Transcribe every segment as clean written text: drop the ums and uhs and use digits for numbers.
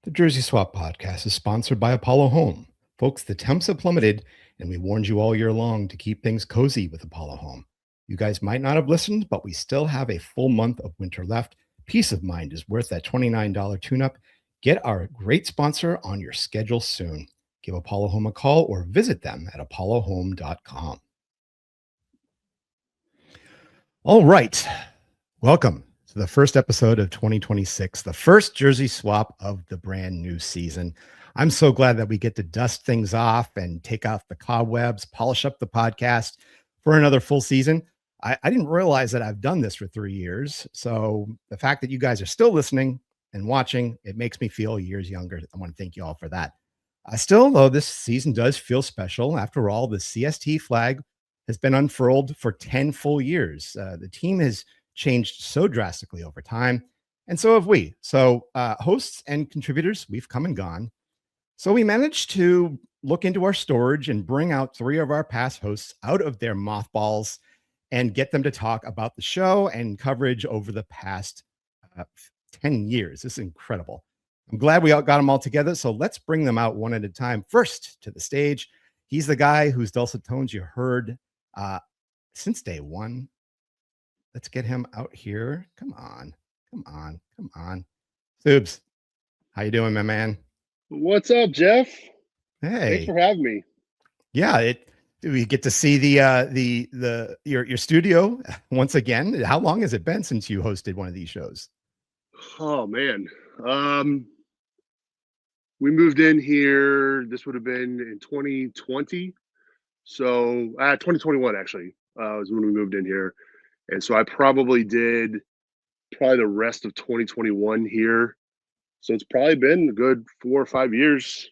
The Jersey Swap podcast is sponsored by Apollo Home. Folks, the temps have plummeted, and we warned you all year long to keep things cozy with Apollo Home. You guys might not have listened, but we still have a full month of winter left. Peace of mind is worth that $29 tune up. Get our great sponsor on your schedule soon. Give Apollo Home a call or visit them at apollohome.com. All right. Welcome to the first episode of 2026, the first Jersey Swap of the brand new season. I'm so glad that we get to dust things off and take off the cobwebs, polish up the podcast for another full season. I didn't realize that I've done this for 3 years. So the fact that you guys are still listening and watching, it makes me feel years younger. I want to thank you all for that. Still, though, this season does feel special. After all, the CST flag has been unfurled for 10 full years. The team has changed so drastically over time, and so have we. So hosts and contributors, we've come and gone. So we managed to look into our storage and bring out 3 of our past hosts out of their mothballs and get them to talk about the show and coverage over the past 10 years. This is incredible. I'm glad we all got them all together. So let's bring them out one at a time. First to the stage, he's the guy whose dulcet tones you heard since day one. Let's get him out here. Come on. Subs, how you doing, my man? What's up, Jeff? Hey. Thanks for having me. Yeah, we get to see your studio once again. How long has it been since you hosted one of these shows? Oh man. We moved in here. This would have been in 2020. So 2021 actually was when we moved in here. And so I probably did the rest of 2021 here. So it's probably been a good 4 or 5 years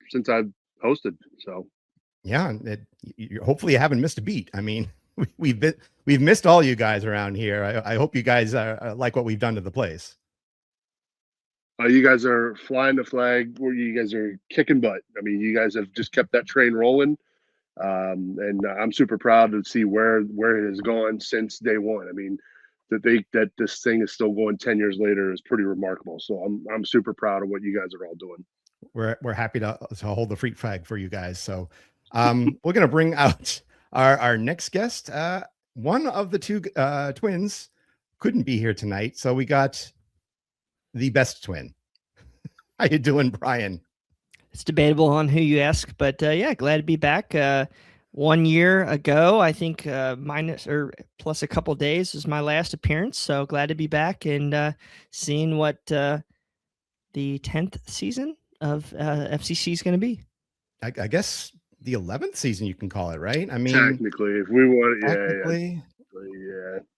since I've hosted. So yeah, hopefully you haven't missed a beat. I mean, we've missed all you guys around here. I hope you guys like what we've done to the place. You guys are flying the flag, where you guys are kicking butt. I mean, you guys have just kept that train rolling. And I'm super proud to see where it has gone since day one. I mean, that this thing is still going 10 years later is pretty remarkable. So I'm super proud of what you guys are all doing. We're happy to hold the freak flag for you guys. So we're gonna bring out our next guest. One of the 2 twins couldn't be here tonight, so we got the best twin. How you doing, Bryan? It's debatable on who you ask, but yeah, glad to be back. 1 year ago, I think minus or plus a couple days was my last appearance. So glad to be back and seeing what the 10th season of FCC is going to be. I guess the 11th season you can call it, right? I mean, technically, if we want,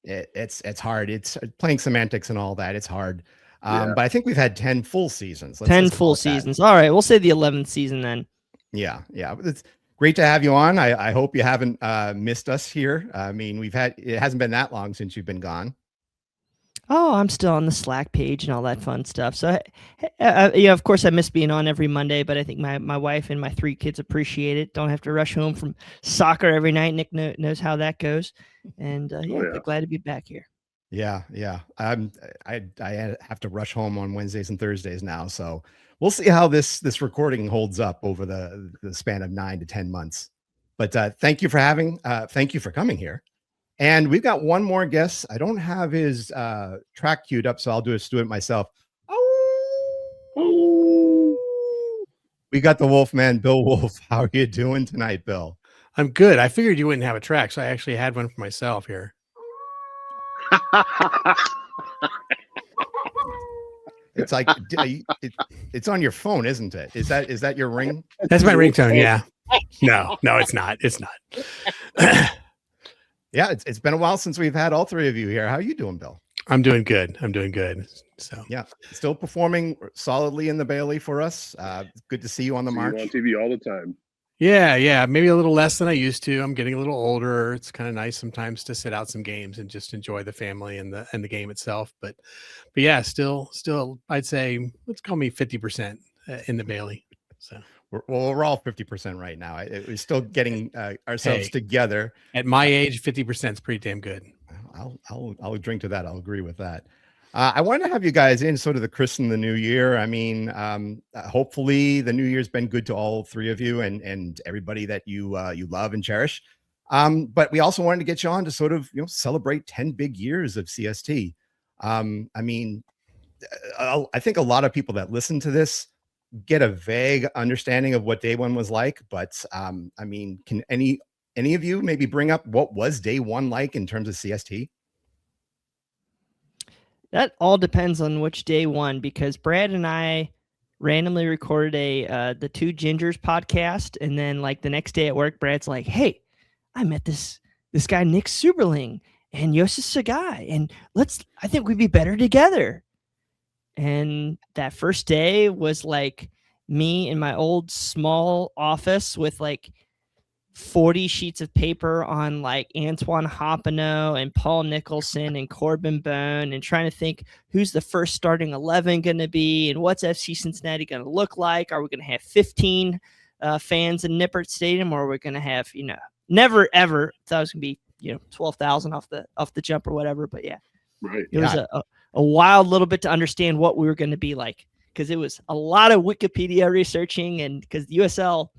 yeah. It's hard. It's playing semantics and all that. It's hard. But I think we've had 10 full seasons. 10 full seasons. All right, we'll say the 11th season then. Yeah. It's great to have you on. I hope you haven't missed us here. I mean, it hasn't been that long since you've been gone. Oh, I'm still on the Slack page and all that fun stuff. So, yeah, of course, I miss being on every Monday, but I think my wife and my 3 kids appreciate it. Don't have to rush home from soccer every night. Nick knows how that goes. And glad to be back here. Yeah. I have to rush home on Wednesdays and Thursdays now. So we'll see how this recording holds up over the span of 9 to 10 months. But thank you for coming here. And we've got one more guest. I don't have his track queued up, so I'll do it myself. Oh. We got the Wolfman, Bill Wolf. How are you doing tonight, Bill? I'm good. I figured you wouldn't have a track, so I actually had one for myself here. It's like it's on your phone, isn't it? Is that your ring? That's my ringtone. Yeah. No, it's not. It's not. Yeah, it's been a while since we've had all 3 of you here. How are you doing, Bill? I'm doing good. So yeah, still performing solidly in the Bailey for us. Good to see you on the march. On TV all the time. Yeah. Maybe a little less than I used to. I'm getting a little older. It's kind of nice sometimes to sit out some games and just enjoy the family and the game itself. But yeah, still, I'd say let's call me 50% in the Bailey. So. We're all 50% right now. We're still getting ourselves together. At my age, 50% is pretty damn good. I'll drink to that. I'll agree with that. I wanted to have you guys in sort of the christen the new year. I mean, hopefully the new year's been good to all three of you and everybody that you love and cherish. But we also wanted to get you on to sort of celebrate 10 big years of CST. I mean, I think a lot of people that listen to this get a vague understanding of what day one was like. But I mean, can any of you maybe bring up what was day one like in terms of CST? That all depends on which day one, because Brad and I randomly recorded the Two Gingers podcast, and then like the next day at work, Brad's like, "Hey, I met this guy Nick Seuberling and Yosef Sagai, and I think we'd be better together." And that first day was like me in my old small office with like 40 sheets of paper on like Antoine Hoppino and Paul Nicholson and Corbin Bone, and trying to think who's the first starting 11 going to be and what's FC Cincinnati going to look like. Are we going to have 15 fans in Nippert Stadium, or are we going to have, never ever thought it was going to be, 12,000 off the jump or whatever. But yeah, Right. it was a wild little bit to understand what we were going to be like, because it was a lot of Wikipedia researching, and because the USL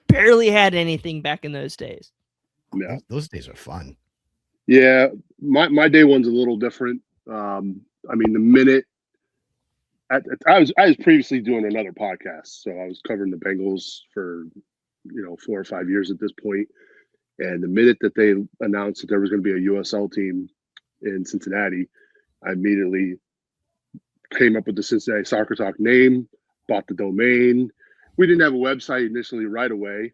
barely had anything back in those days. Yeah, those days are fun. Yeah, my day one's a little different. I mean, the minute I was previously doing another podcast, so I was covering the Bengals for 4 or 5 years at this point. And the minute that they announced that there was going to be a USL team in Cincinnati, I immediately came up with the Cincinnati Soccer Talk name, bought the domain. We didn't have a website initially right away.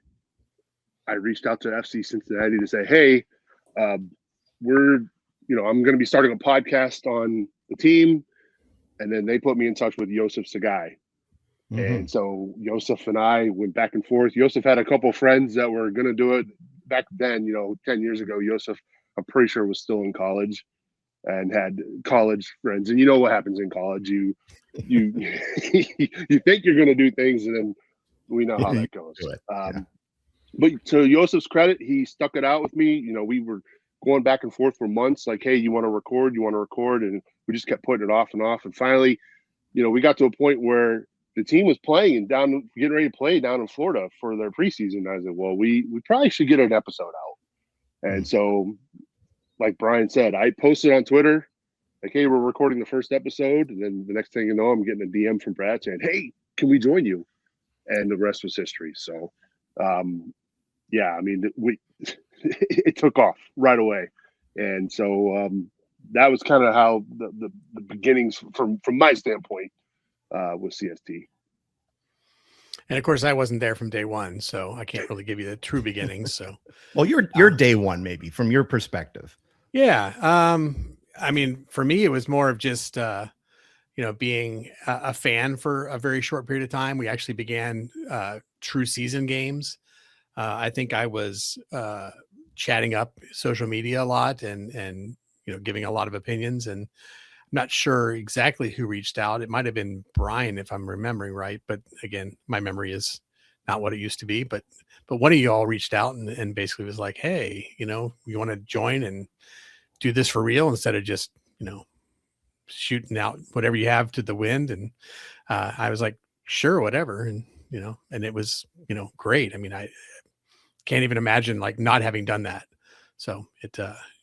I reached out to FC Cincinnati to say, hey, I'm going to be starting a podcast on the team. And then they put me in touch with Yosef Sagai. Mm-hmm. And so Yosef and I went back and forth. Yosef had a couple of friends that were going to do it back then, 10 years ago. Yosef, I'm pretty sure, was still in college and had college friends. And you know what happens in college. You you think you're going to do things, and then we know how that goes. But to Yosef's credit, he stuck it out with me. We were going back and forth for months, like, hey, you want to record? And we just kept putting it off and off. And finally, we got to a point where the team was playing and getting ready to play down in Florida for their preseason. I said, well, we probably should get an episode out. And so, like Bryan said, I posted on Twitter, like, hey, we're recording the first episode. And then the next thing you know, I'm getting a DM from Brad saying, hey, can we join you? And the rest was history. So, yeah, I mean, it took off right away. And so that was kind of how the beginnings from my standpoint with CST. And of course, I wasn't there from day one, so I can't really give you the true beginnings. So, well, you're day one, maybe from your perspective. Yeah. I mean, for me, it was more of just, being a fan for a very short period of time. We actually began true season games. I think I was chatting up social media a lot and giving a lot of opinions, and I'm not sure exactly who reached out. It might have been Bryan, if I'm remembering right. But again, my memory is not what it used to be. But one of you all reached out and basically was like, hey, you want to join and do this for real instead of just, shooting out whatever you have to the wind. And I was like, sure, whatever. And, and it was, great. I mean, I can't even imagine like not having done that. So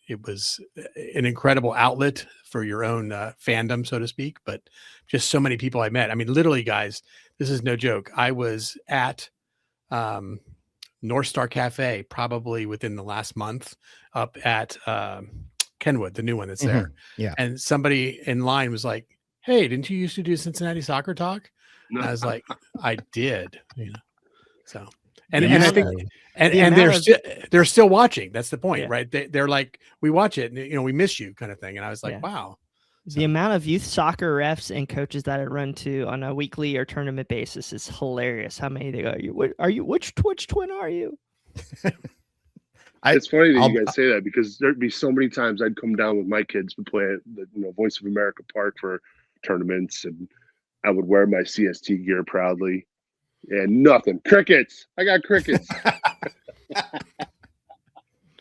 it was an incredible outlet for your own fandom, so to speak, but just so many people I met. I mean, literally, guys, this is no joke. I was at North Star Cafe probably within the last month, up at Kenwood, the new one that's there. Yeah. And somebody in line was like, hey, didn't you used to do Cincinnati Soccer Talk? And I was like, I did, so. And I think, and they're still watching. That's the point, right? They're like, we watch it, and we miss you, kind of thing. And I was like, wow. The amount of youth soccer refs and coaches that I run to on a weekly or tournament basis is hilarious. How many they go? Which Twitch twin are you? It's funny that you guys say that, because there'd be so many times I'd come down with my kids to play at the Voice of America Park for tournaments, and I would wear my CST gear proudly. And nothing. Crickets. I got crickets.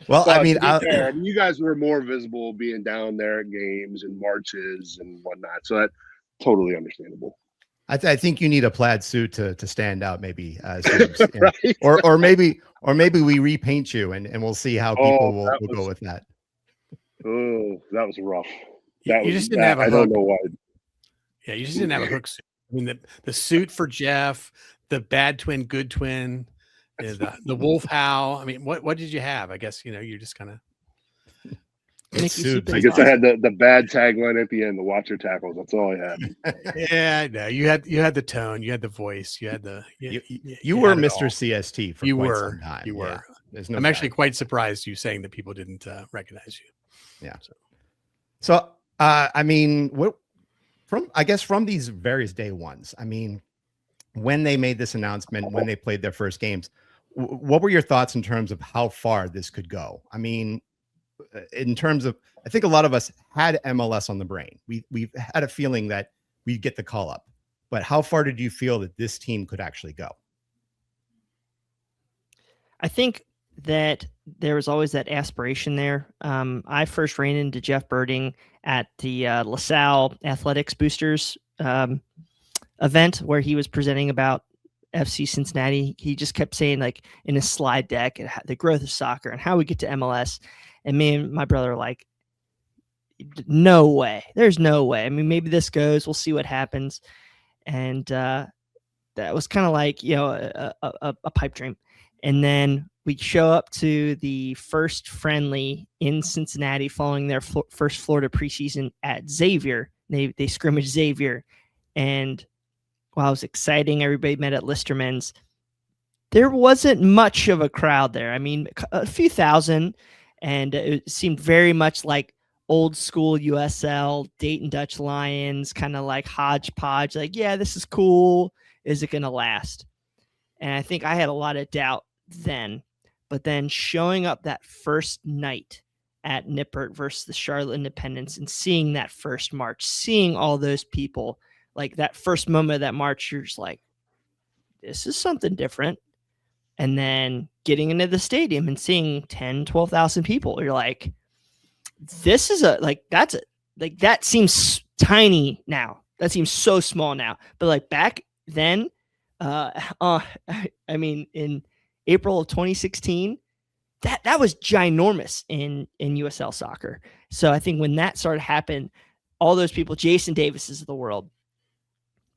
Well, I But mean, to be fair, I mean, you guys were more visible being down there at games and marches and whatnot, so that's totally understandable. I think you need a plaid suit to stand out, maybe, Subes. And- Right? or maybe we repaint you and we'll see how people will go with that. Oh, that was rough. You just didn't have a I hook. don't know why. Yeah, you just didn't have a hook suit. I mean, the suit for Jeff, the bad twin, good twin, the wolf howl. I mean, what did you have? I guess you're just kind of. Mickey Subes. Soup I is guess I awesome. had the bad tagline at the end, the watch your tackles. That's all I had. Yeah, no, you had the tone, you had the voice, you had the. You were had it Mr. all. CST for You quite were. some time. You were. Yeah, there's no I'm doubt. actually quite surprised you saying that people didn't recognize you. Yeah. So, I mean, from these various day ones, I mean, when they made this announcement, when they played their first games, what were your thoughts in terms of how far this could go? I mean, in terms of, I think a lot of us had MLS on the brain. We've had a feeling that we'd get the call up, but how far did you feel that this team could actually go? I think that there was always that aspiration there. I first ran into Jeff Birding at the LaSalle Athletics Boosters event where he was presenting about FC Cincinnati. He just kept saying, like, in a slide deck, the growth of soccer and how we get to MLS. And me and my brother were like, no way. There's no way. I mean, maybe this goes. We'll see what happens. And that was kind of like, a pipe dream. And then we show up to the first friendly in Cincinnati following their first Florida preseason at Xavier. They scrimmaged Xavier. And while it was exciting, everybody met at Listerman's. There wasn't much of a crowd there. I mean, a few thousand, and it seemed very much like old school USL, Dayton Dutch Lions, kind of like hodgepodge. Like, yeah, this is cool. Is it going to last? And I think I had a lot of doubt then. But then showing up that first night at Nippert versus the Charlotte Independents and seeing that first march, seeing all those people, like that first moment of that march, you're just like, this is something different. And then getting into the stadium and seeing 10, 12,000 people, you're like, this is that seems tiny now. That seems so small now. But like back then, I mean, in April of 2016, that was ginormous in USL soccer. So I think when that started happening, all those people, Jason Davises of the world,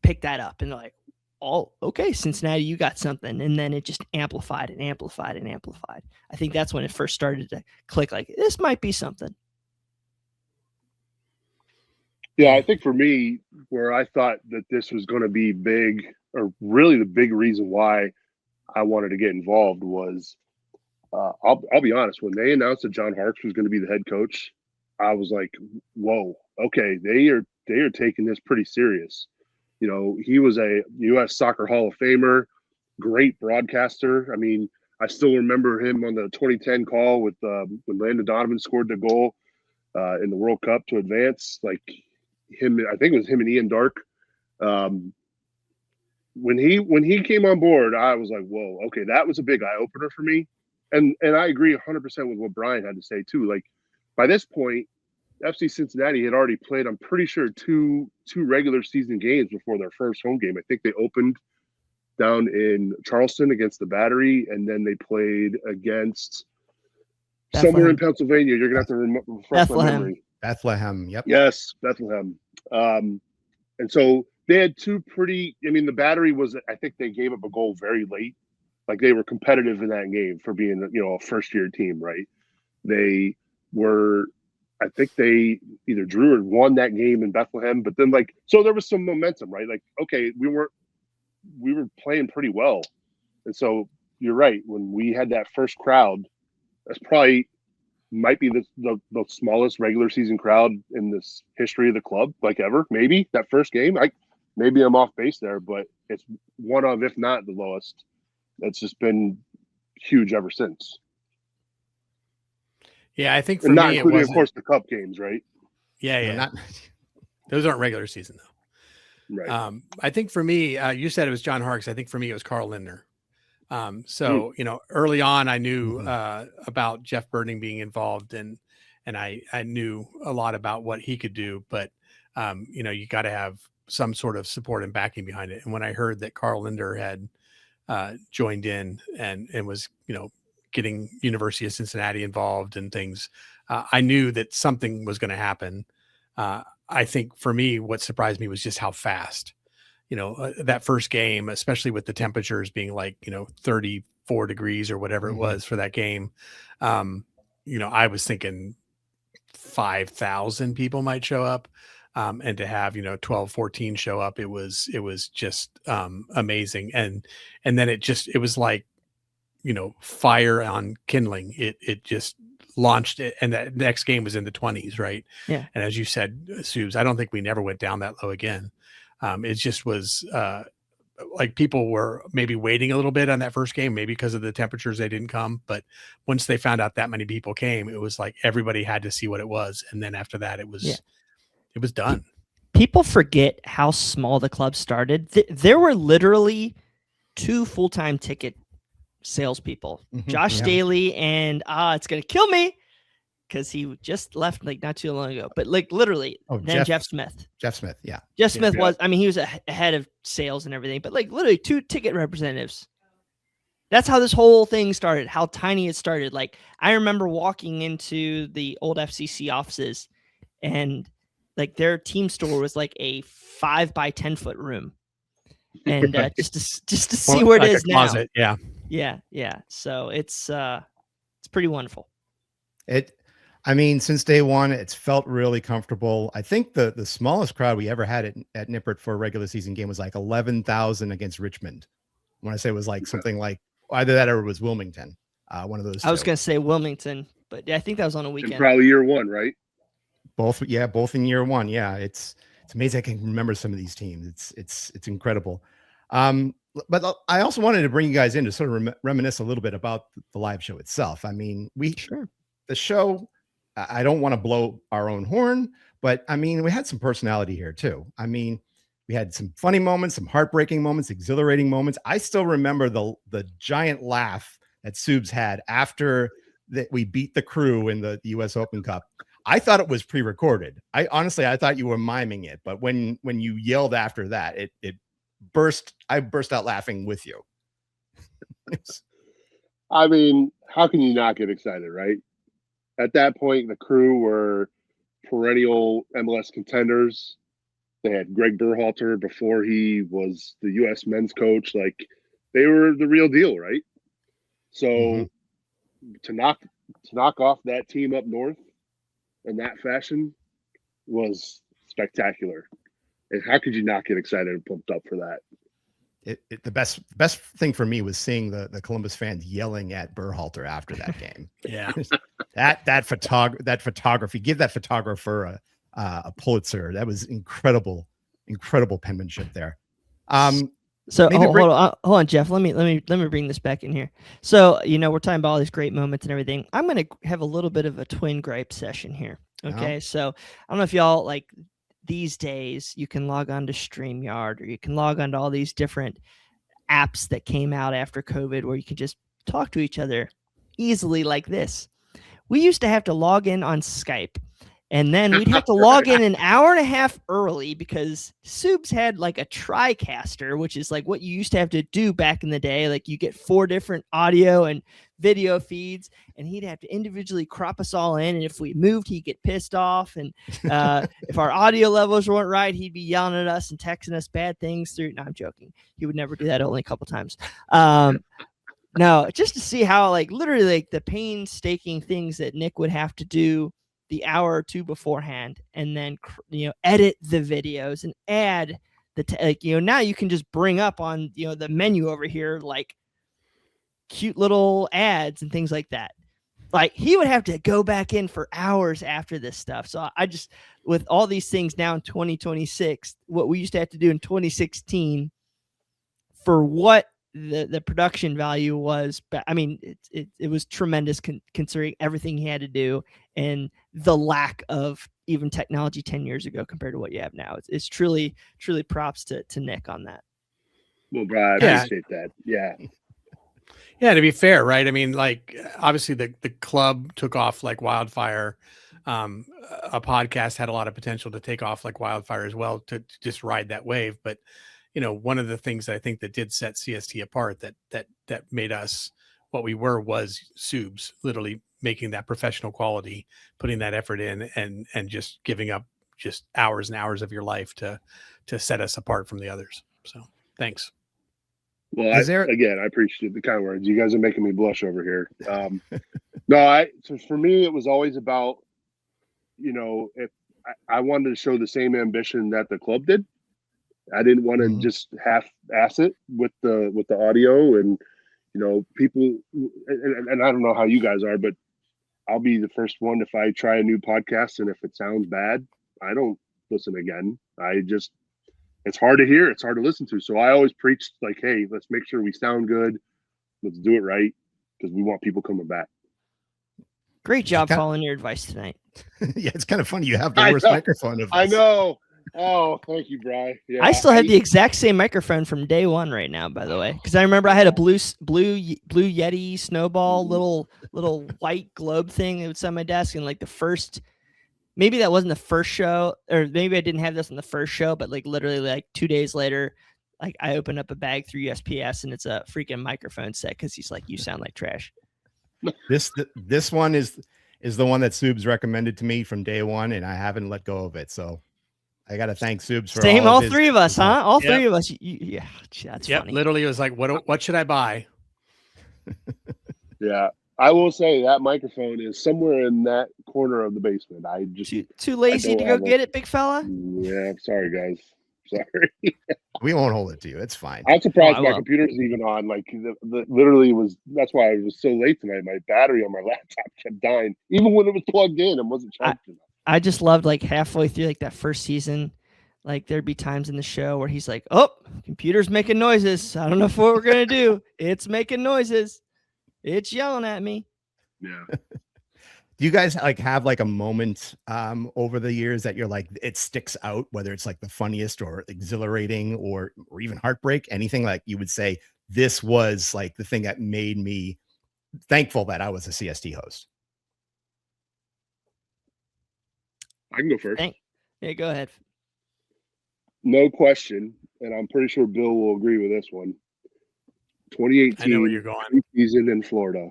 picked that up and they're like, oh, okay, Cincinnati, you got something. And then it just amplified and amplified and amplified. I think that's when it first started to click, like, this might be something. Yeah, I think for me, where I thought that this was going to be big, or really the big reason why I wanted to get involved was, I'll be honest, when they announced that John Harkes was going to be the head coach, I was like, whoa, okay, they are taking this pretty serious. You know, he was a U.S. Soccer Hall of Famer, great broadcaster. I mean, I still remember him on the 2010 call with when Landon Donovan scored the goal in the World Cup to advance. Like him, I think it was him and Ian Dark. When he came on board, I was like, whoa, okay, that was a big eye opener for me. And I agree 100% with what Bryan had to say too. Like by this point, FC Cincinnati had already played, I'm pretty sure, two regular season games before their first home game. I think they opened down in Charleston against the Battery, and then they played against somewhere in Pennsylvania. You're gonna have to refresh my memory. Bethlehem. Yep. Yes, Bethlehem. And so they had two pretty. I mean, the Battery was. I think they gave up a goal very late. Like they were competitive in that game for being, a first year team, right? They were. I think they either drew or won that game in Bethlehem, but then so there was some momentum, right? Like, okay, we were playing pretty well. And so you're right. When we had that first crowd, that's probably might be the smallest regular season crowd in this history of the club, like ever. Maybe that first game, maybe I'm off base there, but it's one of, if not the lowest. It's just been huge ever since. Yeah, I think for and not me, including, it was, of course, the Cup games, right? Yeah. Those aren't regular season though. Right. I think for me, you said it was John Harkes. I think for me, it was Carl Lindner. So, early on, I knew about Jeff Birding being involved, and I knew a lot about what he could do. But, you got to have some sort of support and backing behind it. And when I heard that Carl Linder had joined in and was, getting University of Cincinnati involved and things, I knew that something was going to happen. I think for me, what surprised me was just how fast. That first game, especially with the temperatures being like, 34 degrees or whatever it was for that game. I was thinking 5,000 people might show up. And to have, 12, 14 show up, it was just amazing. And then it was like, fire on kindling. It just launched it. And that next game was in the 20s. Right. Yeah. And as you said, Subes, I don't think we never went down that low again. It just was like people were maybe waiting a little bit on that first game, maybe because of the temperatures, they didn't come. But once they found out that many people came, it was like everybody had to see what it was. And then after that, it was done. People forget how small the club started. There were literally 2 full-time ticket salespeople, Josh Daly and it's going to kill me, because he just left like not too long ago, but like literally Jeff Smith. Jeff Smith. Yeah. Jeff Smith was, he was ahead of sales and everything, but like literally 2 ticket representatives. That's how this whole thing started, how tiny it started. Like I remember walking into the old FCC offices, and like their team store was like a 5 by 10 foot room. And just to see where it is now. Closet, yeah. Yeah. So it's pretty wonderful. Since day one, it's felt really comfortable. I think the smallest crowd we ever had at Nippert for a regular season game was like 11,000 against Richmond. When I say it was like something like either that or it was Wilmington, one of those. I was going to say Wilmington, but I think that was on a weekend. And probably year one, right? Both in year one. Yeah, it's amazing. I can remember some of these teams. It's incredible. But I also wanted to bring you guys in to sort of reminisce a little bit about the live show itself. The show, I don't want to blow our own horn, but we had some personality here too. We had some funny moments, some heartbreaking moments, exhilarating moments. I still remember the giant laugh that Subes had after that we beat the Crew in the US Open Cup. I thought it was pre-recorded. I thought you were miming it, but when you yelled after that, I burst out laughing with you. How can you not get excited, right? At that point, the Crew were perennial MLS contenders. They had Greg Berhalter before he was the U.S. men's coach. Like, they were the real deal, right? So to knock off that team up north in that fashion was spectacular. And how could you not get excited and pumped up for that? The best thing for me was seeing the Columbus fans yelling at Berhalter after that game. Yeah, that photography. Give that photographer a Pulitzer. That was incredible penmanship there. So hold on, Jeff. Let me bring this back in here. So we're talking about all these great moments and everything. I'm gonna have a little bit of a twin gripe session here. Okay, so I don't know if y'all like. These days, you can log on to StreamYard, or you can log on to all these different apps that came out after COVID where you can just talk to each other easily like this. We used to have to log in on Skype, and then we'd have to log in an hour and a half early because Subes had like a TriCaster, which is like what you used to have to do back in the day. Like you get 4 different audio and video feeds, and he'd have to individually crop us all in. And if we moved, he'd get pissed off. And if our audio levels weren't right, he'd be yelling at us and texting us bad things through. No, I'm joking. He would never do that, only a couple times. No, just to see how like literally like the painstaking things that Nick would have to do the hour or 2 beforehand, and then edit the videos and add the now you can just bring up on the menu over here like cute little ads and things like that. Like he would have to go back in for hours after this stuff. So I just, with all these things now in 2026, what we used to have to do in 2016 for what the production value was, but it was tremendous considering everything he had to do and the lack of even technology 10 years ago compared to what you have now. It's truly props to Nick on that. Well, Brad, I appreciate that. Yeah. Yeah, to be fair, right? I mean, like obviously the club took off like wildfire. A podcast had a lot of potential to take off like wildfire as well to just ride that wave. But one of the things that I think that did set CST apart that made us what we were was Subs literally making that professional quality, putting that effort in, and just giving up just hours and hours of your life to set us apart from the others. So thanks. Well, Is there I appreciate the kind words. You guys are making me blush over here. No, so for me, it was always about, if I wanted to show the same ambition that the club did. I didn't want to just half-ass it with the audio and, people, and I don't know how you guys are, but I'll be the first one if I try a new podcast and if it sounds bad, I don't listen again. It's hard to hear. It's hard to listen to. So I always preached like, hey, let's make sure we sound good. Let's do it right because we want people coming back. Great job following your advice tonight. Yeah, it's kind of funny. You have the worst microphone of us. I know. Oh, thank you, Brian. Yeah, I still have the exact same microphone from day one right now, by the way, because I remember I had a blue Yeti Snowball little white globe thing that was on my desk, and like maybe that wasn't the first show, or maybe I didn't have this on the first show, but like literally like 2 days later, like I opened up a bag through USPS and it's a freaking microphone set because he's like, you sound like trash. This one is the one that Subs recommended to me from day one, and I haven't let go of it. So I got to thank Subs for all three of us, huh? All three of us. Yeah, that's funny. Literally, it was like, what should I buy? Yeah, I will say that microphone is somewhere in that corner of the basement. I just too lazy to go get it, big fella. Yeah, sorry guys. Sorry. We won't hold it to you. It's fine. I'm surprised my computer's even on. Like literally that's why I was so late tonight. My battery on my laptop kept dying, even when it was plugged in and wasn't charging. I just loved like halfway through like that first season, like there'd be times in the show where he's like, "Oh, computer's making noises. I don't know what we're gonna do. It's making noises. It's yelling at me." Yeah. Do you guys like have like a moment over the years that you're like it sticks out, whether it's like the funniest or exhilarating or even heartbreak, anything like you would say this was like the thing that made me thankful that I was a CST host? I can go first. Yeah, go ahead. No question, and I'm pretty sure Bill will agree with this one. 2018 I know where you're going. Season in Florida.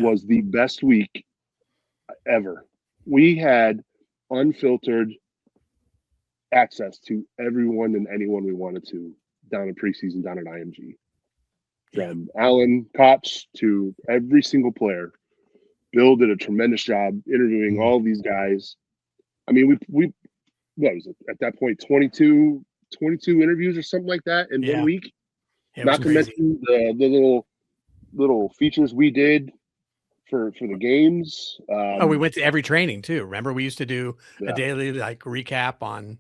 Was the best week ever. We had unfiltered access to everyone and anyone we wanted to down in preseason down at IMG. From Alan Koch to every single player. Bill did a tremendous job interviewing all these guys. I mean, we what was it at that point, 22 interviews or something like that in 1 week. Not to mention the little features we did for the games. We went to every training too. Remember, we used to do a daily like recap on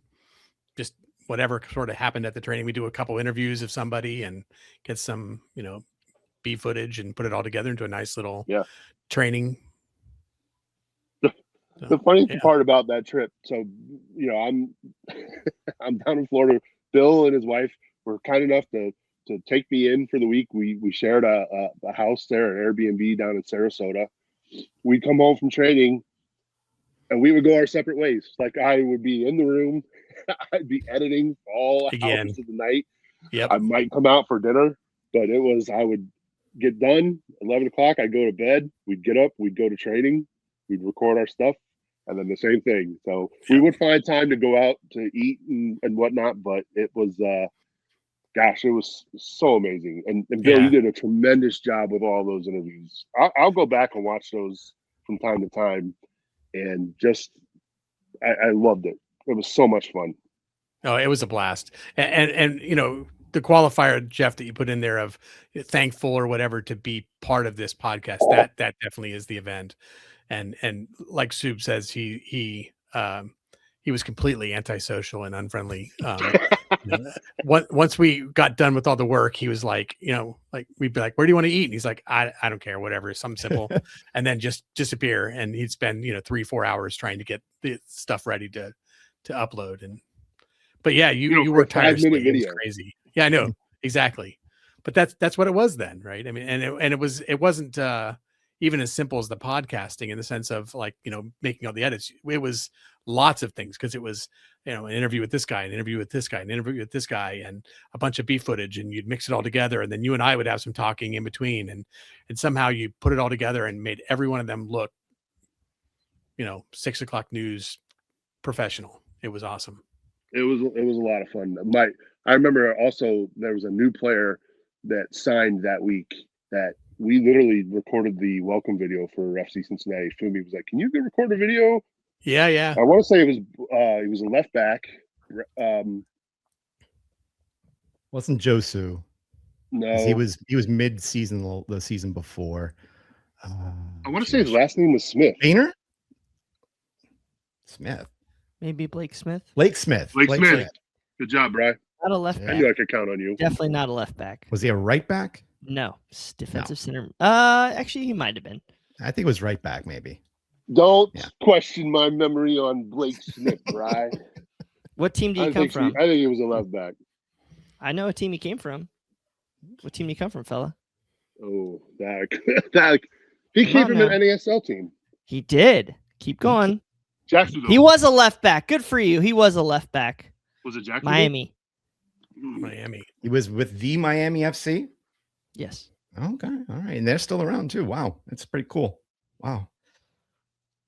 just whatever sort of happened at the training. We do a couple interviews of somebody and get some, B footage and put it all together into a nice little training. The funny part about that trip, so I'm I'm down in Florida. Bill and his wife were kind enough to take me in for the week. We shared a house there, an Airbnb down in Sarasota. We'd come home from training and we would go our separate ways. Like I would be in the room, I'd be editing all hours of the night. Yep. I might come out for dinner, but I would get done 11 o'clock. I'd go to bed. We'd get up. We'd go to training. We'd record our stuff. And then the same thing. So we would find time to go out to eat and whatnot, but it was, gosh, it was so amazing. And Bill, you did a tremendous job with all those interviews. I'll go back and watch those from time to time. And just, I loved it. It was so much fun. Oh, it was a blast. And the qualifier, Jeff, that you put in there of thankful or whatever to be part of this podcast, that definitely is the event. And like Sub says, he was completely antisocial and unfriendly. Once we got done with all the work, he was like, we'd be like, where do you want to eat? And he's like, I don't care, whatever, something simple. And then just disappear. And he'd spend, 3-4 hours trying to get the stuff ready to upload. But yeah, you worked tirelessly. It was crazy. Yeah, I know. Exactly. but that's what it was then, right? I mean, and it wasn't even as simple as the podcasting in the sense of like, making all the edits. It was lots of things, because it was, an interview with this guy, an interview with this guy, an interview with this guy, and a bunch of beef footage, and you'd mix it all together, and then you and I would have some talking in between, and somehow you put it all together and made every one of them look, 6 o'clock news professional. It was awesome. It was a lot of fun. I remember also there was a new player that signed that week that we literally recorded the welcome video for FC Cincinnati. Fumi was like, "Can you record a video?" Yeah. I want to say it was a left back. Wasn't Josu? No, He was mid-season the season before. I want to say his last name was Smith. Painter? Smith. Maybe Blake Smith. Blake Smith. Blake Smith. Good job, Brian. Not a left I back. knew I could count on you. Definitely not a left back. Was he a right back? No, defensive center. Actually, he might have been. I think it was right back, maybe. Don't question my memory on Blake Smith, Brian. What team do you come from? I think he was a left back. I know what team he came from. What team do you come from, fella? Oh, that he came from an NASL team. He did. Keep going. Jacksonville. He was a left back. Good for you. He was a left back. Was it Jacksonville? Miami. He was with the Miami FC? Yes. Okay. All right. And they're still around too. Wow. That's pretty cool. Wow.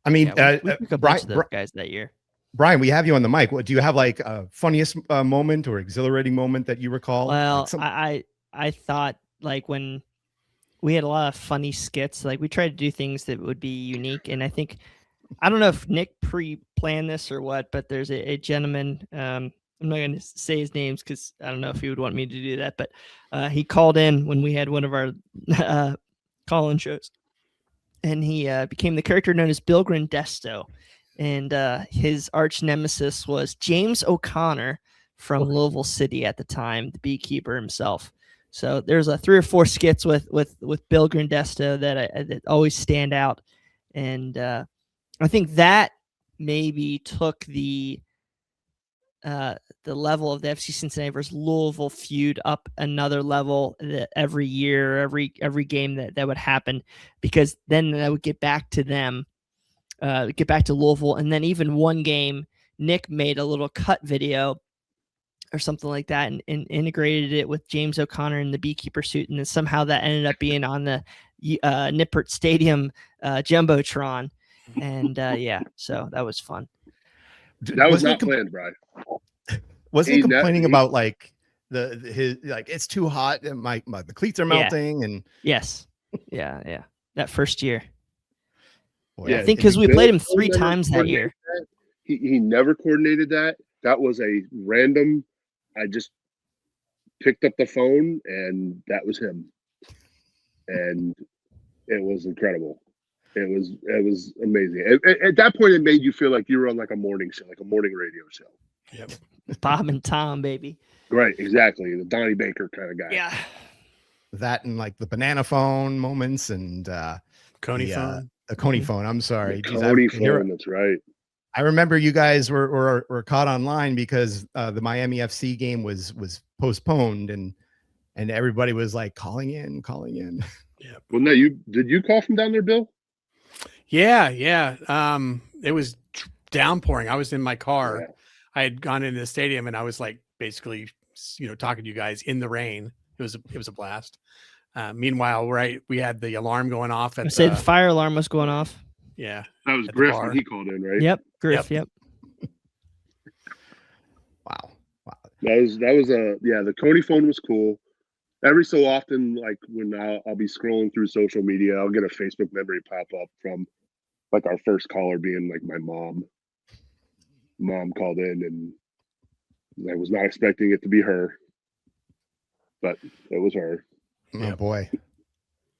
I mean, we took a bunch of those guys that year. Brian, we have you on the mic. What do you have, like a funniest moment or exhilarating moment that you recall? Well, I thought, like, when we had a lot of funny skits, like we tried to do things that would be unique. And I think, I don't know if Nick pre-planned this or what, but there's a gentleman, I'm not going to say his names because I don't know if he would want me to do that, but he called in when we had one of our call-in shows, and he became the character known as Bill Grandesto. And his arch nemesis was James O'Connor from Louisville City at the time, the beekeeper himself. So there's 3 or 4 skits with Bill Grandesto that always stand out. And I think that maybe took the level of the FC Cincinnati versus Louisville feud up another level every year, every game that would happen, because then that would get back to them. Get back to Louisville, and then even one game, Nick made a little cut video or something like that, and integrated it with James O'Connor in the beekeeper suit, and then somehow that ended up being on the Nippert Stadium jumbotron, and so that was fun. That was not planned, Brian. Wasn't he complaining about like his it's too hot and the cleats are melting and yes, yeah, that first year. Boy, I think because we played him 3 times that year. He never coordinated that. That was a random. I just picked up the phone and that was him, and it was incredible. It was amazing. At that point, it made you feel like you were on like a morning show, like a morning radio show. Yep. Bob and Tom, baby. Right, exactly. The Donnie Baker kind of guy. Yeah. That and like the banana phone moments and Coney phone. The Coney phone. I'm sorry. The Coney phone. That's right. I remember you guys were caught online because the Miami FC game was postponed and everybody was like calling in. Yeah. Well, no, did you call from down there, Bill? Yeah. It was downpouring. I was in my car. Yeah. I had gone into the stadium and I was like basically, talking to you guys in the rain. It was a blast. Meanwhile, we had the alarm going off. The fire alarm was going off. Yeah. That was Griff when he called in, right? Yep. Griff. Yep. Wow. That was the Coney phone was cool. Every so often, like when I'll be scrolling through social media, I'll get a Facebook memory pop up from like our first caller being like my mom. Mom called in and I was not expecting it to be her, but it was her. Oh boy.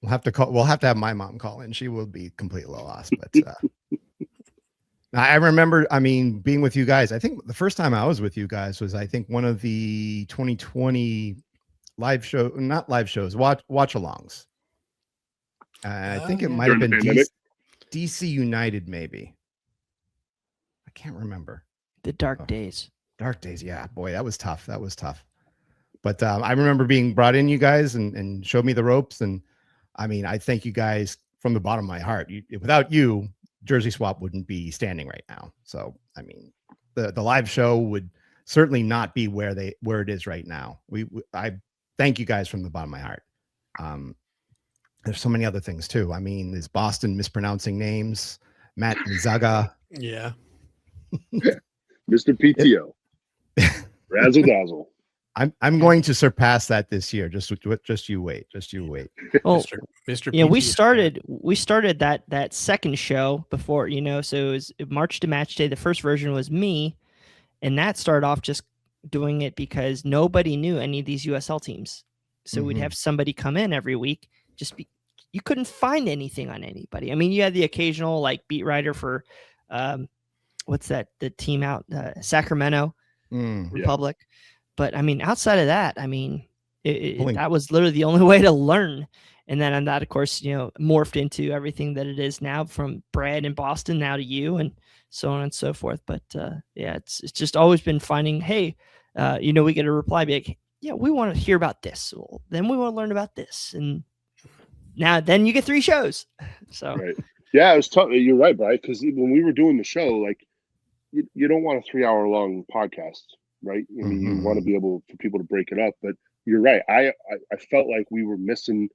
We'll have to have my mom call in. She will be completely lost, but I remember, being with you guys. I think the first time I was with you guys was, I think, one of the 2020 not live shows, watch alongs. I think it might have been DC United, maybe. I can't remember. The dark days. Dark days. Yeah, boy, that was tough. But I remember being brought in, you guys, and showed me the ropes. And I mean, I thank you guys from the bottom of my heart. Without you, Jersey Swap wouldn't be standing right now. So, I mean, the live show would certainly not be where it is right now. I thank you guys from the bottom of my heart. There's so many other things too. I mean, is Boston mispronouncing names? Matt Mizaga. Yeah. Mr. PTO. Razzle dazzle. I'm going to surpass that this year. Just you wait. Just you wait. Well, Mr. yeah, we PTO. started that second show before, so it was March to Match Day. The first version was me, and that started off just doing it because nobody knew any of these USL teams. So we'd have somebody come in every week. You couldn't find anything on anybody. I mean, you had the occasional like beat writer for what's that? The team out Sacramento Republic. Yeah. But I mean, outside of that, I mean, that was literally the only way to learn. And then that, of course, morphed into everything that it is now, from Brad in Boston now to you, and so on and so forth. But yeah, it's just always been finding, hey, we get a reply, be like, yeah, we want to hear about this. Well, then we want to learn about this. And then you get 3 shows. So right. Yeah, it was tough. You're right, Brian, because when we were doing the show, like you don't want a 3-hour-long podcast, right? I mean, you want to be able for people to break it up. But you're right. I felt like we were missing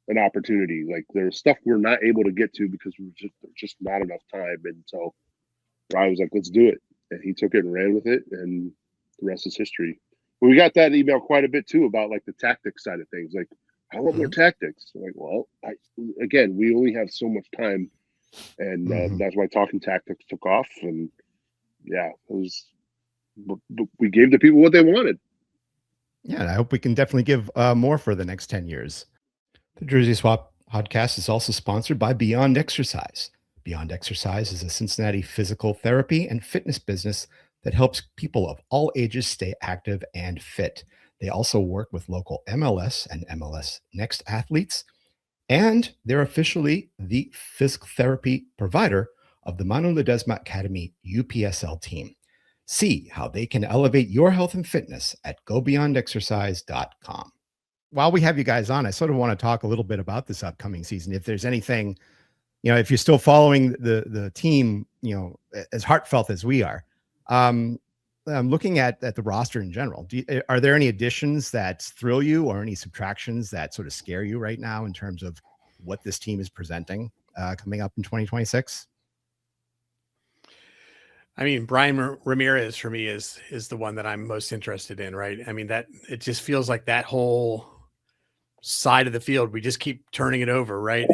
an opportunity. Like there's stuff we're not able to get to because there's just not enough time. And so I was like, let's do it. And he took it and ran with it, and the rest is history. We got that email quite a bit too about like the tactics side of things. Like, I want more tactics. I'm like, well, again, we only have so much time, and that's why talking tactics took off. And yeah, we gave the people what they wanted. Yeah, and I hope we can definitely give more for the next 10 years. The Jersey Swap podcast is also sponsored by Beyond Exercise. Beyond Exercise is a Cincinnati physical therapy and fitness business that helps people of all ages stay active and fit. They also work with local MLS and MLS Next athletes, and they're officially the physical therapy provider of the Manu Ledesma Academy UPSL team. See how they can elevate your health and fitness at gobeyondexercise.com. While we have you guys on, I sort of want to talk a little bit about this upcoming season. If there's anything, if you're still following the team, as heartfelt as we are, I'm looking at the roster in general. Are there any additions that thrill you, or any subtractions that sort of scare you right now in terms of what this team is presenting coming up in 2026? I mean, Brian Ramirez for me is the one that I'm most interested in, right? I mean, that it just feels like that whole side of the field, we just keep turning it over, right?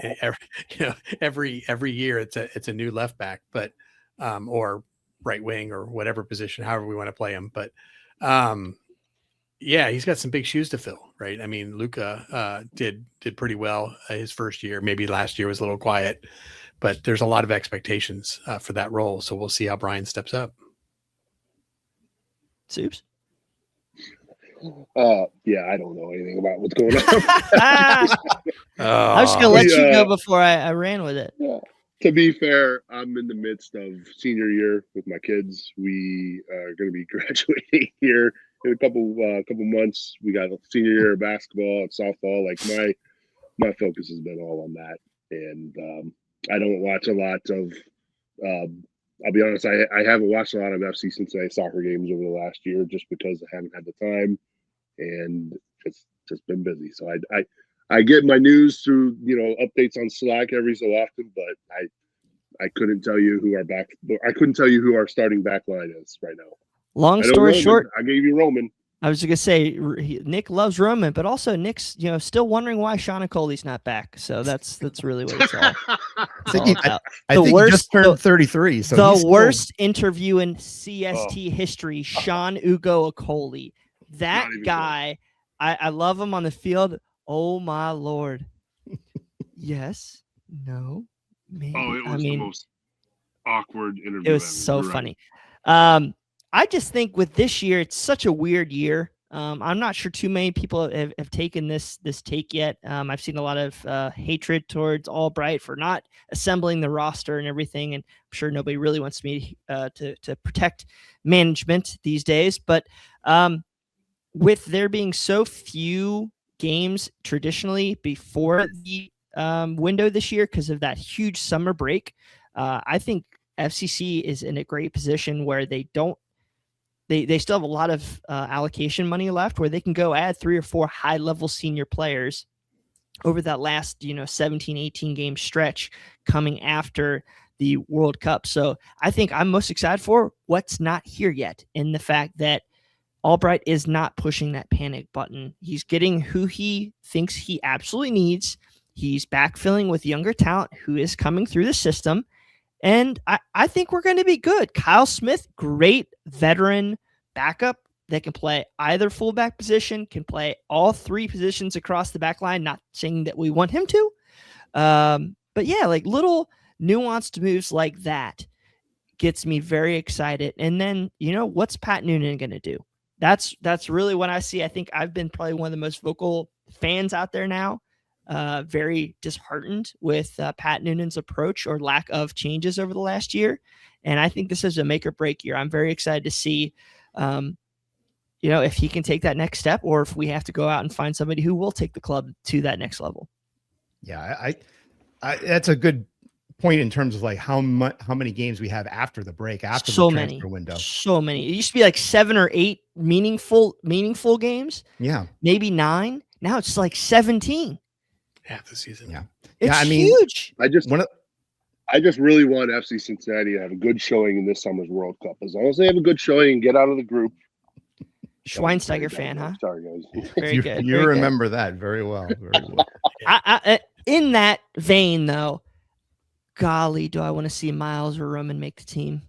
Every year it's a new left back, but or right wing or whatever position, however we want to play him. But yeah, he's got some big shoes to fill, right? I mean, Luca did pretty well his first year. Maybe last year was a little quiet, but there's a lot of expectations for that role. So we'll see how Brian steps up. Soups? Yeah, I don't know anything about what's going on. I was just gonna let you go before I ran with it. Yeah. To be fair, I'm in the midst of senior year with my kids. We are going to be graduating here in a couple months. We got a senior year of basketball and softball. Like my focus has been all on that, and I don't watch a lot of. I'll be honest, I haven't watched a lot of FC Cincinnati soccer games over the last year just because I haven't had the time, and it's just been busy. So I get my news through, updates on Slack every so often, but I couldn't tell you who our starting back line is right now. Long story short, I gave you Roman. I was going to say Nick loves Roman, but also Nick's, still wondering why Sean Coley's not back. So that's really what it's all about. I think he just turned 33. So the worst interview in CST history, Sean Ugo Okoli. That guy, I love him on the field. Oh my Lord. Yes. No. Maybe. Oh, it was the most awkward interview. It was so funny. I just think with this year, it's such a weird year. I'm not sure too many people have taken this take yet. I've seen a lot of hatred towards Albright for not assembling the roster and everything. And I'm sure nobody really wants me to protect management these days. But with there being so few games traditionally before the window this year because of that huge summer break, I think FCC is in a great position where they still have a lot of allocation money left where they can go add 3 or 4 high-level senior players over that last 17, 18 game stretch coming after the World Cup. So I think I'm most excited for what's not here yet, in the fact that Albright is not pushing that panic button. He's getting who he thinks he absolutely needs. He's backfilling with younger talent who is coming through the system. And I think we're going to be good. Kyle Smith, great veteran backup that can play either fullback position, can play all 3 positions across the back line. Not saying that we want him to. But yeah, like little nuanced moves like that gets me very excited. And then, what's Pat Noonan going to do? That's really what I see. I think I've been probably one of the most vocal fans out there now. Very disheartened with Pat Noonan's approach or lack of changes over the last year. And I think this is a make or break year. I'm very excited to see, if he can take that next step or if we have to go out and find somebody who will take the club to that next level. Yeah, I that's a good point in terms of like how many games we have after the break, after the transfer window. So many. It used to be like 7 or 8 meaningful games. Yeah. Maybe 9. Now it's like 17. Half the season. Yeah. It's huge. I just really want FC Cincinnati to have a good showing in this summer's World Cup. As long as they have a good showing and get out of the group. Schweinsteiger fan, huh? Sorry, guys. Very good. You remember that very well. Very well. I, in that vein, though, golly, do I want to see Miles or Roman make the team?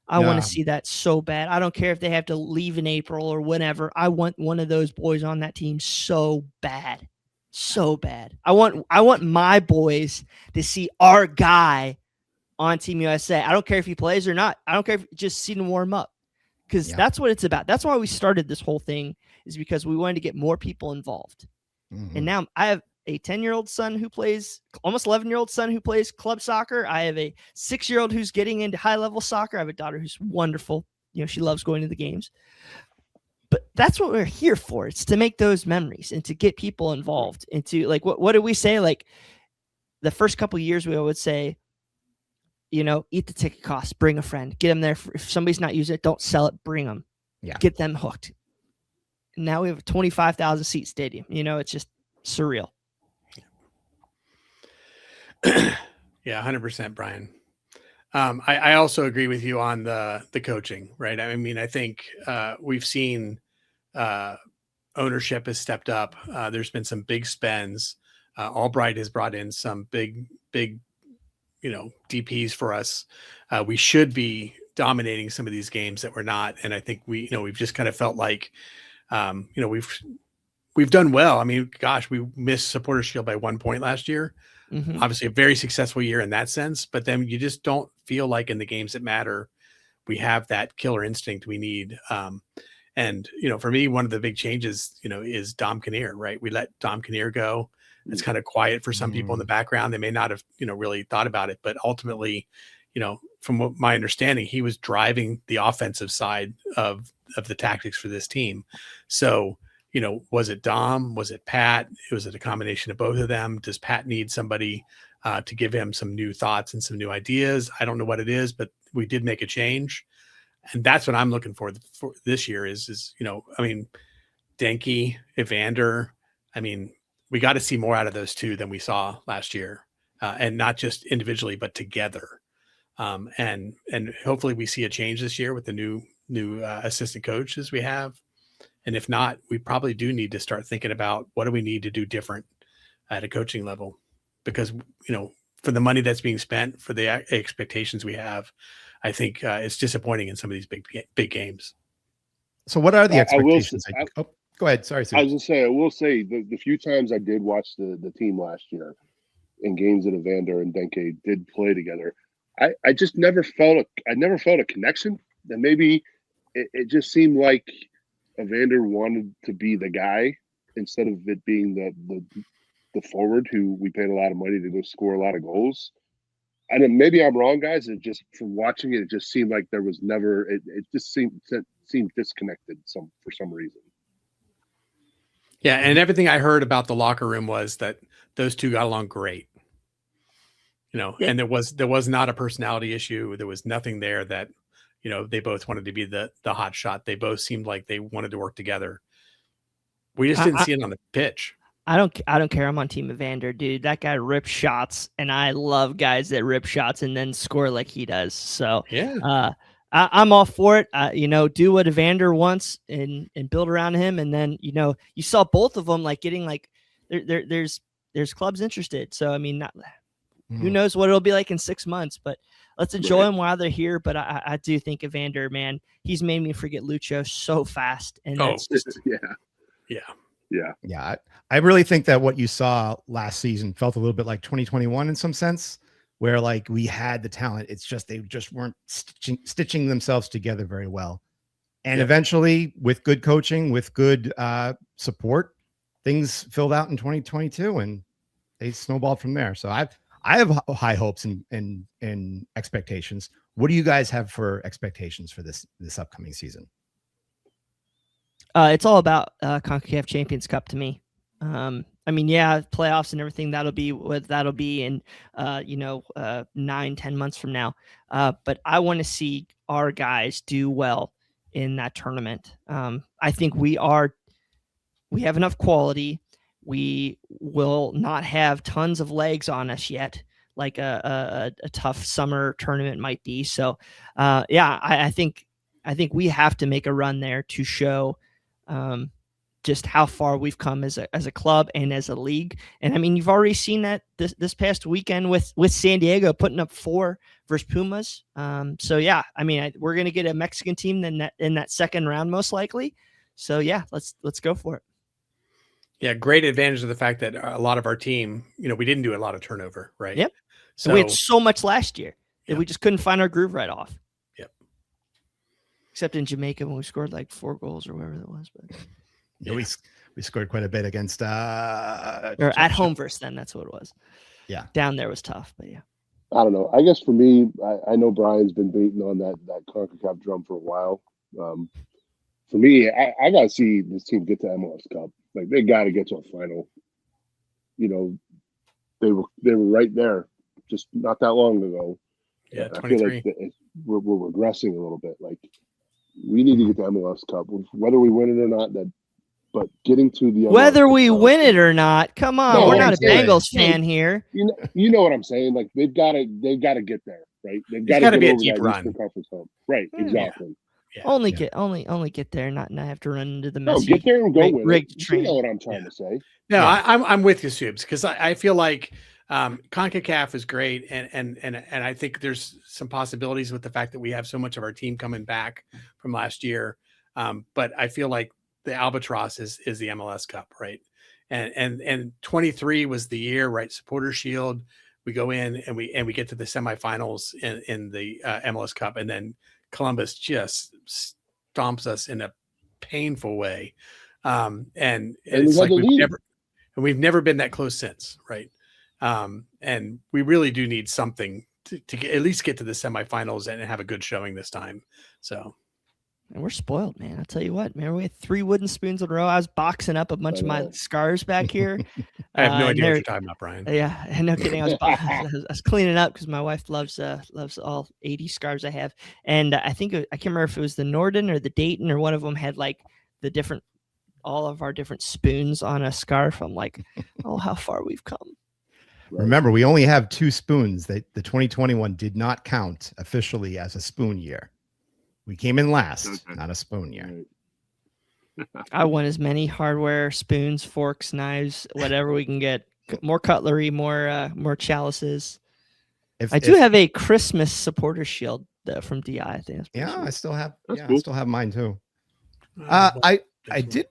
I want to see that so bad. I don't care if they have to leave in April or whatever. I want one of those boys on that team so bad. So bad. I want my boys to see our guy on Team USA. I don't care if he plays or not. I don't care if just see him warm up. Because that's what it's about. That's why we started this whole thing, is because we wanted to get more people involved. Mm-hmm. And now I have a 10-year-old son who plays, almost 11-year-old son who plays club soccer. I have a 6-year-old who's getting into high-level soccer. I have a daughter who's wonderful. She loves going to the games. But that's what we're here for. It's to make those memories and to get people involved. And to, like, what did we say? Like, the first couple of years, we would say, eat the ticket cost, bring a friend, get them there. If somebody's not using it, don't sell it, bring them. Yeah. Get them hooked. Now we have a 25,000 seat stadium. It's just surreal. Yeah, 100%, Brian. I also agree with you on the coaching, right? I mean, I think we've seen ownership has stepped up. There's been some big spends. Albright has brought in some big DPs for us. We should be dominating some of these games that we're not. And I think we've just kind of felt like, we've done well. I mean, gosh, we missed Supporter Shield by 1 point last year. Mm-hmm. Obviously a very successful year in that sense, but then you just don't feel like in the games that matter, we have that killer instinct we need. And, for me, one of the big changes, is Dom Kinnear, right? We let Dom Kinnear go. It's kind of quiet for some people in the background. They may not have, really thought about it, but ultimately, from what my understanding, he was driving the offensive side of the tactics for this team. So, was it Dom? Was it Pat? Was it a combination of both of them? Does Pat need somebody to give him some new thoughts and some new ideas? I don't know what it is, but we did make a change. And that's what I'm looking for this year is Denke, Evander. We got to see more out of those two than we saw last year, and not just individually, but together. And hopefully we see a change this year with the new assistant coaches we have. And if not, we probably do need to start thinking about what do we need to do different at a coaching level, because, for the money that's being spent, for the expectations we have, I think it's disappointing in some of these big games. So what are the expectations? Go ahead. Sorry, Sue. I was going to say, I will say the few times I did watch the team last year in games that Evander and Denke did play together, I just never felt a connection. And maybe it just seemed like Evander wanted to be the guy instead of it being the forward who we paid a lot of money to go score a lot of goals. And maybe I'm wrong, guys. It just, from watching it, it just seemed like there was never. It just seemed disconnected for some reason. Yeah, and everything I heard about the locker room was that those two got along great. And there was not a personality issue. There was nothing there that, they both wanted to be the hot shot. They both seemed like they wanted to work together. We just didn't see it on the pitch. I don't care. I'm on Team Evander, dude. That guy rips shots, and I love guys that rip shots and then score like he does. So yeah, I'm all for it. Do what Evander wants and build around him. And then, you saw both of them like getting like there's clubs interested. So, I mean, who knows what it'll be like in 6 months, but let's enjoy them while they're here. But I do think Evander, man, he's made me forget Lucho so fast. And that's just, yeah. I really think that what you saw last season felt a little bit like 2021 in some sense, where like we had the talent. It's just they just weren't stitching themselves together very well. And eventually, with good coaching, with good support, things filled out in 2022, and they snowballed from there. So I have high hopes and expectations. What do you guys have for expectations for this upcoming season? It's all about CONCACAF Champions Cup to me. I mean, playoffs and everything, that'll be what that'll be in 9-10 months from now. But I want to see our guys do well in that tournament. I think we have enough quality. We will not have tons of legs on us yet, like a tough summer tournament might be. So, I think we have to make a run there to show just how far we've come as a club and as a league. And I mean, you've already seen that this past weekend with San Diego putting up 4 versus Pumas. So yeah, I mean, we're going to get a Mexican team in that second round, most likely. So yeah, let's go for it. Yeah. Great advantage of the fact that a lot of our team, we didn't do a lot of turnover, right? Yep. So and we had so much last year that we just couldn't find our groove right off. Yep. Except in Jamaica when we scored like 4 goals or whatever that was, but yeah, we scored quite a bit against or at home versus them. That's what it was. Yeah, down there was tough, but yeah. I don't know. I guess for me, I know Brian's been beating on that CONCACAF drum for a while. For me, I gotta see this team get to MLS Cup. Like they got to get to a final. They were right there just not that long ago. Yeah, I feel like we're regressing a little bit. Like we need to get to MLS Cup, whether we win it or not. But getting to the whether we win it or not, come on, we're not a Bengals fan here. You know what I'm saying? Like they've got to get there, right? They've got to be a over deep that run. Eastern Conference home, right? Exactly. Yeah. Only get there, not have to run into the No, messy, get there and go win rigged it. train. You know what I'm trying to say? No, I'm with you, Subes, because I feel like CONCACAF is great, and I think there's some possibilities with the fact that we have so much of our team coming back from last year. But I feel like the albatross is the MLS Cup, right? And 23 was the year, right? Supporter Shield. We go in and we get to the semifinals in the MLS Cup, and then Columbus just stomps us in a painful way. And it's like we've never been that close since, right? And we really do need something to at least get to the semifinals and have a good showing this time. So. And we're spoiled, man. I'll tell you what, man. We had 3 wooden spoons in a row. I was boxing up a bunch of my scars back here. I have no idea what you're talking about, Brian. Yeah, no kidding. I was cleaning up because my wife loves all 80 scars I have. And I think I can't remember if it was the Norden or the Dayton or one of them had like all of our different spoons on a scarf. I'm like, oh, how far we've come. Remember, we only have 2 spoons. The 2021 did not count officially as a spoon year. We came in last, not a spoon year. I want as many hardware, spoons, forks, knives, whatever we can get. More cutlery, more chalices. I do have a Christmas supporter shield from DI. I think. I still have. That's yeah, cool. I still have mine too. I did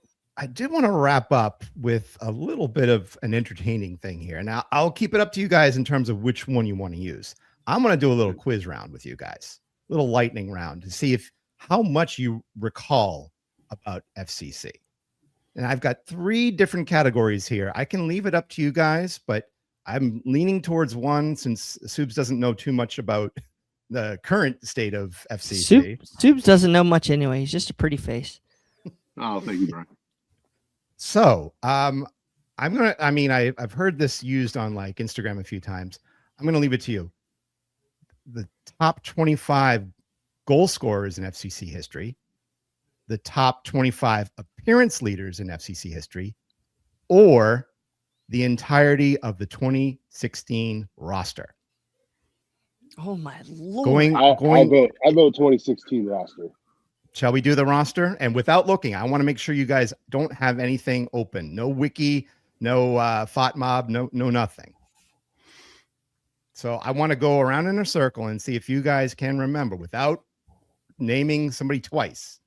want to wrap up with a little bit of an entertaining thing here. Now I'll keep it up to you guys in terms of which one you want to use. I'm going to do a little quiz round with you guys. Little lightning round to see how much you recall about FCC. And I've got 3 different categories here. I can leave it up to you guys, but I'm leaning towards one since Subes doesn't know too much about the current state of FCC. Subes doesn't know much anyway. He's just a pretty face. Oh, thank you, Brian. So I've heard this used on like Instagram a few times. I'm gonna leave it to you. The top 25 goal scorers in FCC history, the top 25 appearance leaders in FCC history, or the entirety of the 2016 roster. Oh my Lord. I vote 2016 roster. Shall we do the roster? And without looking, I want to make sure you guys don't have anything open. No wiki, no FOTMob, no nothing. So I want to go around in a circle and see if you guys can remember, without naming somebody twice,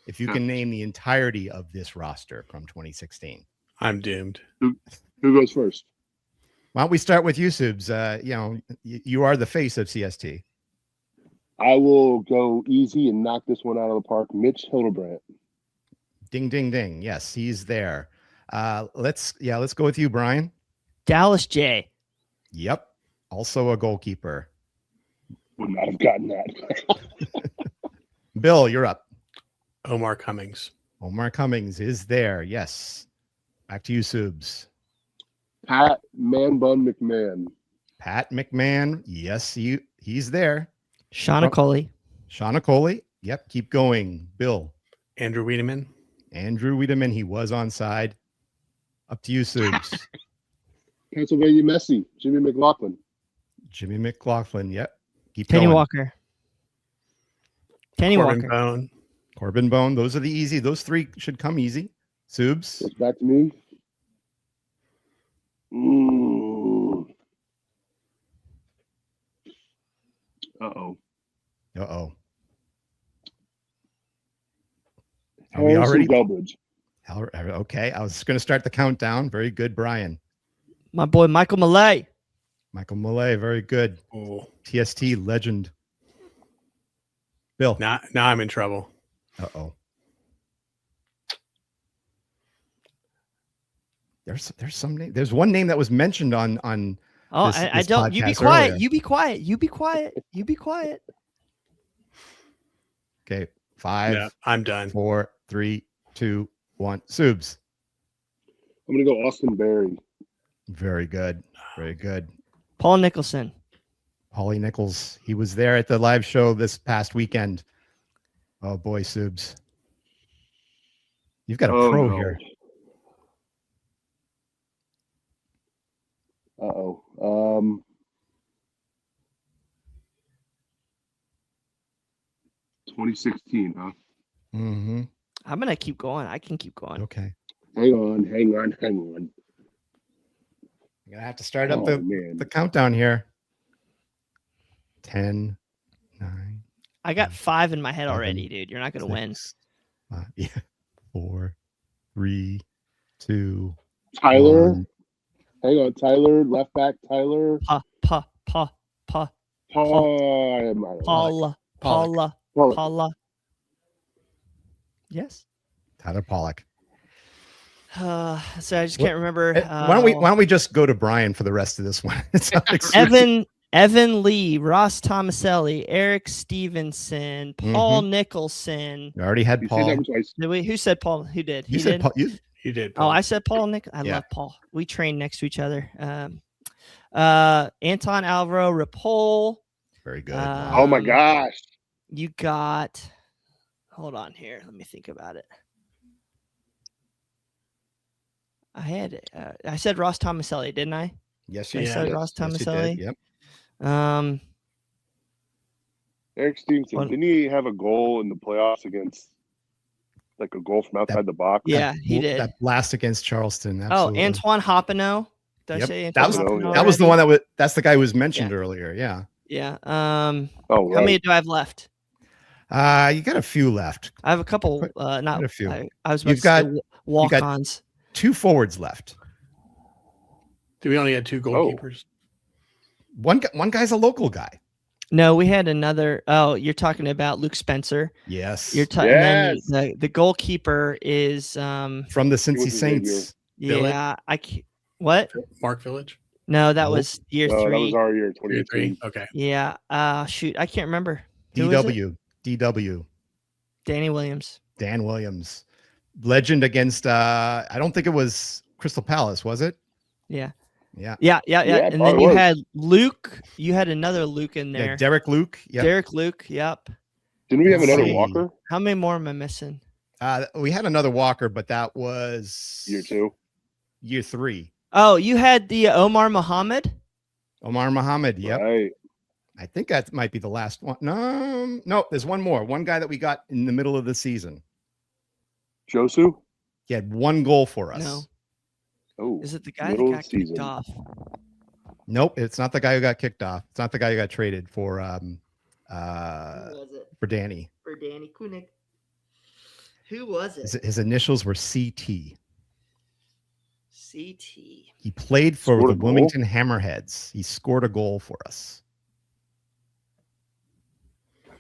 if you can name the entirety of this roster from 2016. I'm doomed. Who goes first? Why don't we start with you, Subs? You are the face of CST. I will go easy and knock this one out of the park. Mitch Hildebrandt. Ding, ding, ding. Yes, he's there. Let's go with you, Brian. Dallas J. Yep. Also a goalkeeper. Would not have gotten that. Bill, you're up. Omar Cummings. Omar Cummings is there. Yes. Back to you, Subs. Pat Man-Bun McMahon. Pat McMahon. Yes, he's there. Shauna Coley. Shauna Coley. Yep. Keep going. Bill. Andrew Wiedemann. Andrew Wiedemann. He was onside. Up to you, Subs. Pennsylvania Messi. Jimmy McLaughlin. Jimmy McLaughlin. Yep. Keep Kenny going. Walker. Kenny Corbin Walker. Bone. Corbin Bone. Those are the easy. Those three should come easy. Subs. It's back to me. Uh-oh. Uh-oh. Are we Harrison already? Delbridge. Okay. I was going to start the countdown. Very good, Brian. My boy Michael Malay. Michael Malay. Very good. Oh, TST legend. Bill. now I'm in trouble. Uh-oh. There's some name. There's one name that was mentioned on Oh, this, I this don't. You be podcast quiet. earlier. You be quiet. You be quiet. You be quiet. Okay. 5, Yeah, I'm done. 4, 3, 2, 1. Subs. I'm going to go Austin Berry. Very good. Very good. Paul Nicholson. Holly Nichols. He was there at the live show this past weekend. Oh boy, Subs. You've got a pro here. Uh-oh. 2016, huh? Mm-hmm. I'm gonna keep going. I can keep going. Okay. Hang on. I'm gonna have to start up the countdown here. 10, 9. I got 5 in my head 7, already, dude. You're not gonna win. 6, 5, 4, 3, 2. Tyler. 1. Hang on. Tyler. Left back. Tyler. Paula. Yes. Tyler Pollock. So I just can't remember. Why don't we just go to Brian for the rest of this one? It's not Evan Lee, Ross Tomaselli, Eric Stevenson, Paul Nicholson. You already had Paul. Who said Paul? Who did? You said Paul. You did. Paul. Oh, I said Paul. I love Paul. We train next to each other. Anton Alvaro Ripoll. Very good. Oh my gosh. You got. Hold on here. Let me think about it. I said Ross Tomaselli, didn't I? Yes, I said Ross Tomaselli. Yep. Eric Stevenson, didn't he have a goal in the playoffs against, like, a goal from outside the box? Yeah, he did. That blast against Charleston. Absolutely. Oh, Antoine Hoppino. Did I say Antoine that was the one that's the guy who was mentioned earlier. Yeah. Yeah. Right. How many do I have left? You got a few left. I have a couple. Not a few. I was about to say walk-ons. 2 forwards left. Do we only had 2 goalkeepers? One guy's a local guy. No, we had another. Oh, you're talking about Luke Spencer. Yes. You're talking. Yes. The goalkeeper is from the Cincy Saints. Yeah, what? Mark Village? No, that was year 3. That was our year, 2018. Okay. Yeah. Shoot, I can't remember. DW. DW. Danny Williams. Dan Williams. legend against I don't think it was Crystal Palace, was it? Yeah. Yeah. Yeah. Yeah, And then probably you was. had Luke. You had another Luke in Yeah, there. Derek Luke. Yep. Derek Luke. Yep. Didn't we have Let's another see. Walker? How many more am I missing? We had another Walker, but that was Year 2. Year 3. Oh, you had the Omar Muhammad. Omar Muhammad. Yep. Right. I think that might be the last one. No, there's one more. One guy that we got in the middle of the season. Josu? He had 1 goal for us. No. Oh, Is it the guy that middle of got the kicked season. off? Nope, it's not the guy who got kicked off. It's not the guy who got traded for Who was it? Danny. For Danny Kunik. Who was it? His initials were CT. CT. He played for Scored the a goal? Wilmington Hammerheads. He scored a goal for us.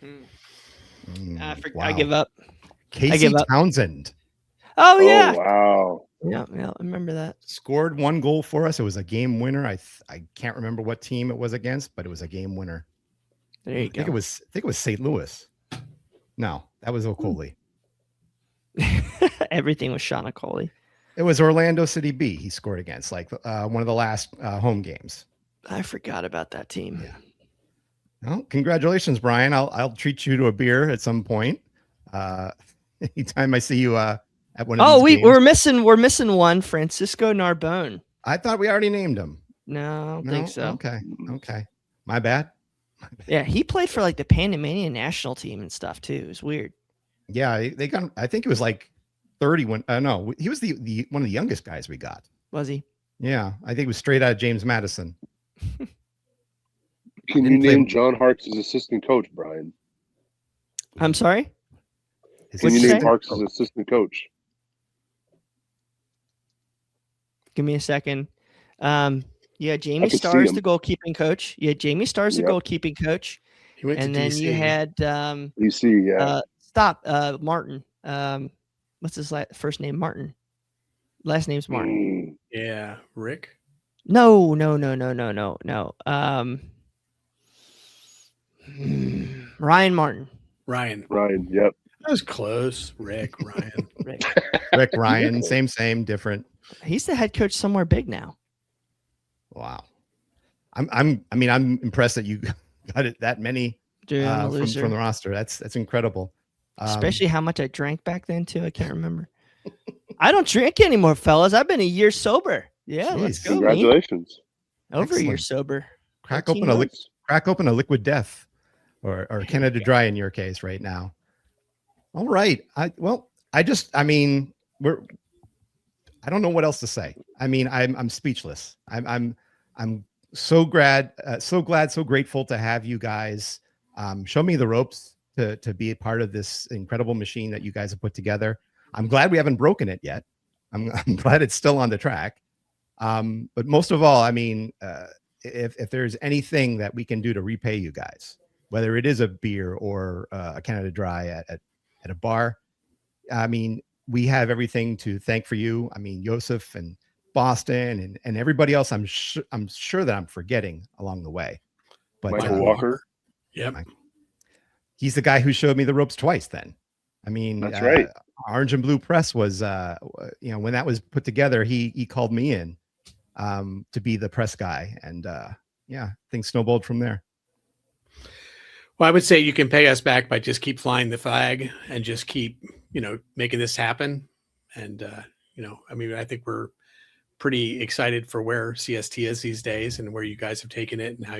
I Wow. give up. Casey give up. Townsend Oh yeah. Oh, wow. Yeah, I remember that. scored 1 goal for us. It was a game winner. I can't remember what team it was against, but it was a game winner. There you I think go. it was St. Louis. No, that was Okoli. Everything was Shauna Coley. It was Orlando City B. He scored against, like one of the last home games. I forgot about that team. Yeah. Well, congratulations, Brian. I'll treat you to a beer at some point. Anytime I see you at one of these games. we're missing one, Francisco Narbone. I thought we already named him. No, I don't think so. Okay. My bad. Yeah, he played for like the Panamanian national team and stuff too. It was weird. Yeah, they got. I think it was like 30 when. No, he was the one of the youngest guys we got. Was he? Yeah, I think it was straight out of James Madison. Can you Didn't play- name John Harkes as assistant coach, Brian? I'm sorry? His Can What'd you you name say? Harkes as assistant coach? Give me a second. Yeah, Jamie could see Starr is him. the goalkeeping coach. Yeah, Jamie Starr's the Yep. goalkeeping coach. He went And to then DC. you had You see, yeah. Martin. What's his first name? Martin. Last name's Martin. Yeah, Rick. No. Ryan Martin. Ryan. Ryan, yep. That was close. Rick, Ryan. Rick Ryan, same, different. He's the head coach somewhere big now. Wow. I'm impressed that you got it that many Dude, I'm a loser. from the roster. That's incredible. Especially how much I drank back then too. I can't remember. I don't drink anymore, fellas. I've been a year sober. Yeah, let's Jeez. go. Me. Congratulations. Over a year Excellent. sober. crack 13 open a months. crack open a liquid death, or Canada Dry in your case right now. All right. I don't know what else to say. I mean, I'm speechless. I'm so glad, so grateful to have you guys show me the ropes to be a part of this incredible machine that you guys have put together. I'm glad we haven't broken it yet. I'm glad it's still on the track. But most of all, I mean, if there's anything that we can do to repay you guys, whether it is a beer or a Canada Dry at a bar, I mean, we have everything to thank for you. I mean, Joseph and Boston and everybody else. I'm sure that I'm forgetting along the way. But Michael Walker. Yep. He's the guy who showed me the ropes twice. Then, I mean, That's right. Orange and Blue Press was, when that was put together, he called me in to be the press guy, and things snowballed from there. Well, I would say you can pay us back by just keep flying the flag and just keep, making this happen. And, I mean, I think we're pretty excited for where CST is these days and where you guys have taken it and how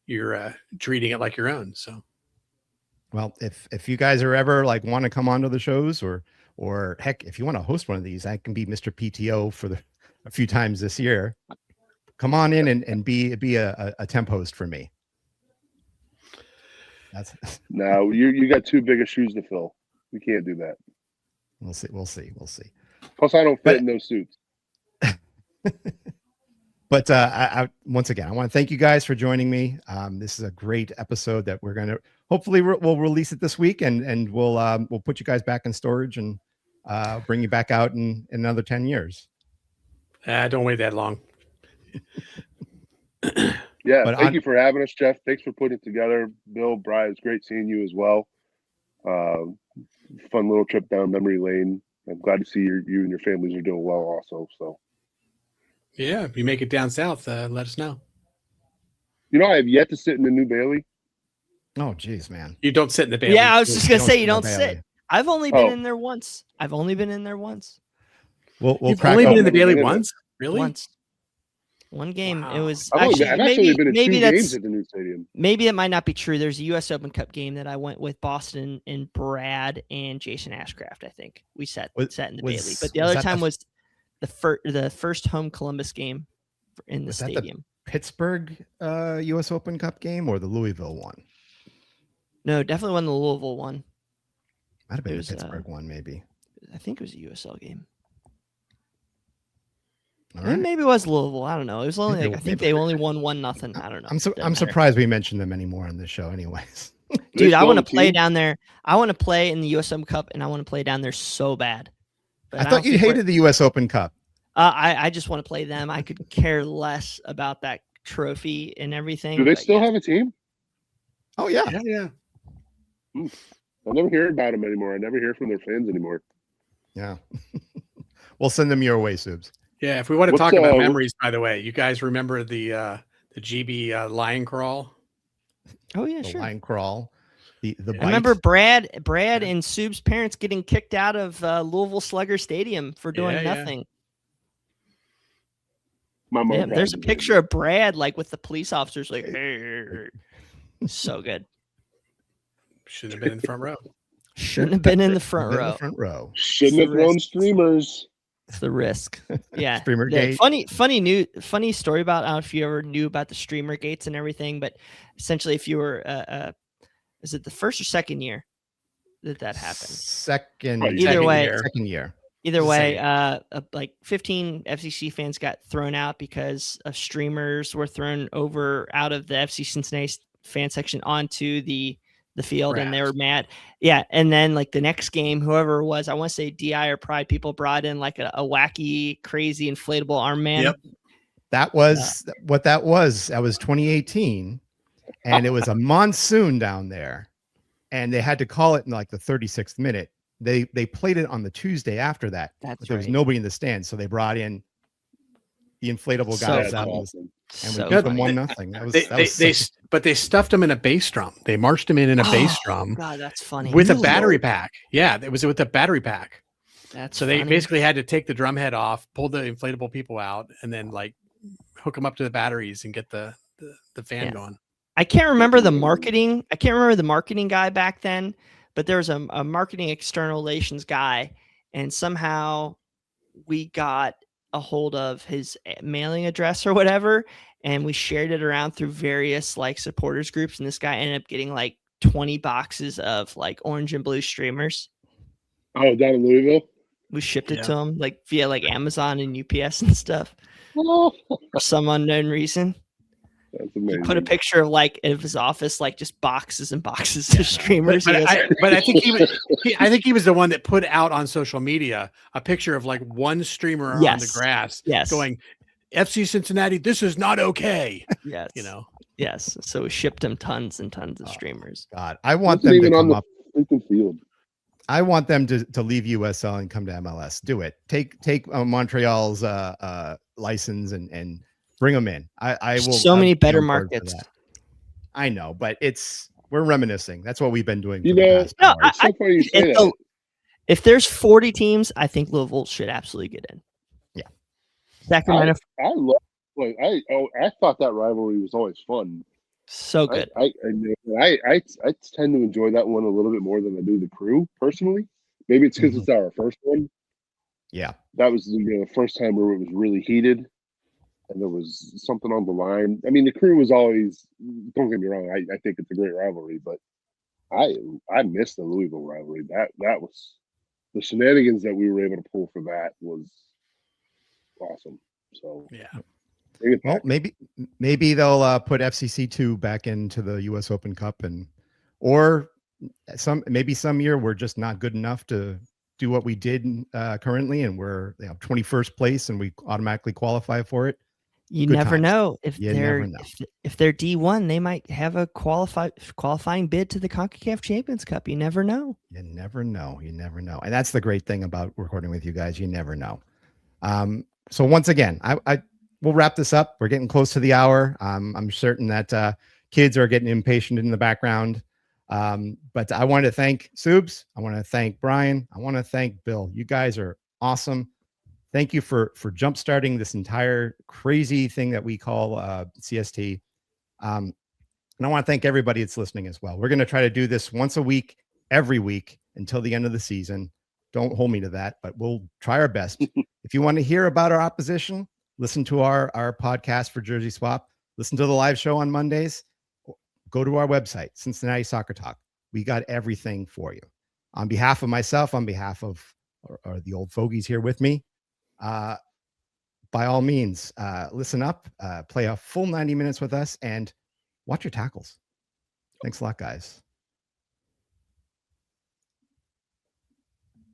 you're treating it like your own. So, well, if you guys are ever like want to come onto the shows or heck, if you want to host one of these, I can be Mr. PTO for a few times this year. Come on in and be a temp host for me. That's No, you got too big of shoes to fill. We can't do that. We'll see. Plus, I don't fit in those suits. But I once again, I want to thank you guys for joining me. This is a great episode that we're going to hopefully we'll release it this week, and we'll put you guys back in storage and bring you back out in another 10 years. don't wait that long. Yeah, But thank you for having us, Jeff. Thanks for putting it together. Bill, Brian, it's great seeing you as well. Fun little trip down memory lane. I'm glad to see you and your families are doing well also. So, Yeah, if you make it down south, let us know. I have yet to sit in the New Bailey. Oh, geez, man. You don't sit in the Bailey. Yeah, I was just gonna say you in the don't Bailey. sit. I've only been Oh. in there once. We'll You've crack only been open- in the Bailey Never been in once? Really? Once. One game. It Wow. was I've actually actually been in maybe 2 that's games at the new stadium. maybe it might not be true. There's a U.S. Open Cup game that I went with Boston and Brad and Jason Ashcraft. I think we sat in the Bailey, but the was other that time the- was the first home Columbus game in the Was that the- stadium. Pittsburgh U.S. Open Cup game or the Louisville one? No, definitely wasn't the Louisville one. Might have been It the was, Pittsburgh one, maybe. I think it was a USL game. All And right. maybe it was Louisville. I don't know. It was only Maybe- I think maybe- they only won 1-0. I don't know. I'm Doesn't matter. surprised we mentioned them anymore on this show, anyways. Dude, I want to They play still down there. I want to play in the U.S. Open Cup, and I want to play down there so bad. But I don't thought you think we're- hated the U.S. Open Cup. I just want to play them. I could care less about that trophy and everything. Do they but still yeah. have a team? Oh yeah. Yeah. I never hear about them anymore. I never hear from their fans anymore. Yeah. We'll send them your way, Subs. Yeah, if we want to What's, talk about what- memories, by the way, you guys remember the GB lion crawl? Oh yeah, The sure. line crawl. The I I remember bite. Brad and Sub's parents getting kicked out of Louisville Slugger Stadium for doing Yeah, yeah. nothing. My mom. Yeah, there's a picture of Brad like with the police officers like, hey. So good. Shouldn't have been in the front row. Shouldn't have been in the front In the row. front row. Shouldn't have the thrown risk. streamers. It's the risk. Yeah. Streamer The gate. funny story about, I don't know if you ever knew about the streamer gates and everything, but essentially if you were is it the first or second year that happened? Second. Right, Either Second way, year. Second year. Either It's the way, same. like 15 FCC fans got thrown out because of streamers were thrown out of the FC Cincinnati fan section onto the field, and they were Grass. mad. Yeah, and then like the next game, whoever it was, I want to say DI or Pride, people brought in like a wacky, crazy inflatable arm man. Yep. That was what that was. That was 2018, and it was a monsoon down there, and they had to call it in like the 36th minute. They played it on the Tuesday after that. That's but there was right. nobody in the stands, so they brought in the inflatable So guys That's out, awesome. and So we beat them funny. 1-0. That was But they stuffed him in a bass drum. They marched him in a bass drum God, that's funny. with a Really? battery pack. Yeah, it was with a battery pack. That's So they funny. basically had to take the drum head off, pull the inflatable people out, and then like hook them up to the batteries and get the fan Yeah. going. I can't remember the marketing. I can't remember the marketing guy back then, but there was a marketing external relations guy, and somehow we got a hold of his mailing address or whatever, and we shared it around through various like supporters groups, and this guy ended up getting like 20 boxes of like orange and blue streamers. Oh, down in Louisville. We shipped it Yeah. to him like via like Amazon and UPS and stuff Oh, for some unknown reason. that's He amazing. put a picture of like of his office, like just boxes and boxes of streamers. But, He goes, I think I think he was the one that put out on social media a picture of like one streamer on the Yes. grass Yes. going, FC Cincinnati, this is not okay. yes, You know, yes. So we shipped him tons and tons of Oh. streamers. God. I want Wasn't them to even on come the up. freaking field. I want them to leave USL and come to MLS. Do it. Take Montreal's license and bring them in. I will. So many I'd be better on board for markets. that. I know, but we're reminiscing. That's what we've been doing. For You the know- past No, hour. It's so funny you say If, that. the- if there's 40 teams, I think Louisville should absolutely get in. Yeah. Sacramento, I love. Like, I thought that rivalry was always fun. so good. I tend to enjoy that one a little bit more than I do the Crew personally. Maybe it's because it's our first one. Yeah. That was the first time where it was really heated, and there was something on the line. I mean, the Crew was always. Don't get me wrong. I think it's a great rivalry, but I miss the Louisville rivalry. That was the shenanigans that we were able to pull for that was awesome. So yeah. bring it Well, back. maybe they'll put FCC2 back into the US Open Cup, or maybe some year we're just not good enough to do what we did currently, and we're 21st place and we automatically qualify for it. You Good never times. know if You they're never know. if they're D1, they might have a qualifying bid to the CONCACAF Champions Cup. You never know. You never know. You never know. And that's the great thing about recording with you guys. You never know. So once again, we'll wrap this up. We're getting close to the hour. I'm certain that kids are getting impatient in the background. But I want to thank Subs. I want to thank Bryan. I want to thank Bill. You guys are awesome. Thank you for jumpstarting this entire crazy thing that we call CST. And I want to thank everybody that's listening as well. We're going to try to do this once a week, every week until the end of the season. Don't hold me to that, but we'll try our best. If you want to hear about our opposition, listen to our podcast for Jersey Swap. Listen to the live show on Mondays. Go to our website, Cincinnati Soccer Talk. We got everything for you. On behalf of myself, on behalf of or the old fogies here with me, by all means, listen up, play a full 90 minutes with us, and watch your tackles. Thanks a lot, guys.